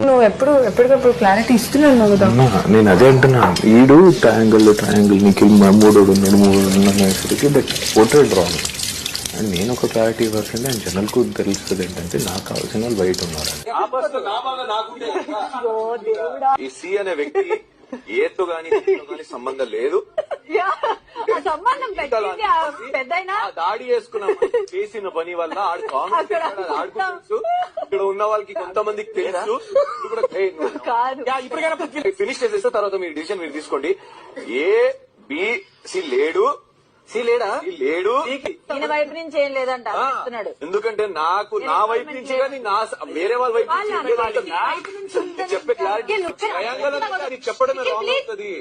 నువ్వు ఎప్పటికప్పుడు క్లారిటీ ఇస్తున్నాను కదా. నేను అదే అంటున్నా, ఈడు ట్రయాంగిల్ నీకు మూడోడు అనేసరికి దట్ పోర్ట్రేట్ రాంగ్. అండ్ నేను ఒక క్లారిటీ ఇవ్వాల్సిందే అండ్ జనరల్కు తెలుస్తుంది ఏంటంటే నాకు కావాల్సిన వాళ్ళు బయట ఉన్నారు. ఈ సి అనే వ్యక్తి ఏతో గానీ సంబంధం లేదు. దాడి చేసుకున్న చేసిన పని వల్ల ఆడుకు తెలుసు, ఇక్కడ ఉన్న వాళ్ళకి కొంతమందికి తెలుసు. ఫినిష్ చేసేస్తే తర్వాత మీరు డిసిషన్ మీరు తీసుకోండి. ఏ బి సి లేడు, లేడు వైపు నుంచి ఏం లేదంట. ఎందుకంటే నాకు నా వైపు నుంచి కానీ వేరే వాళ్ళ వైపు నుంచి చెప్పే క్లారిటీ చెప్పడమే రాంగ్ అవుతుంది.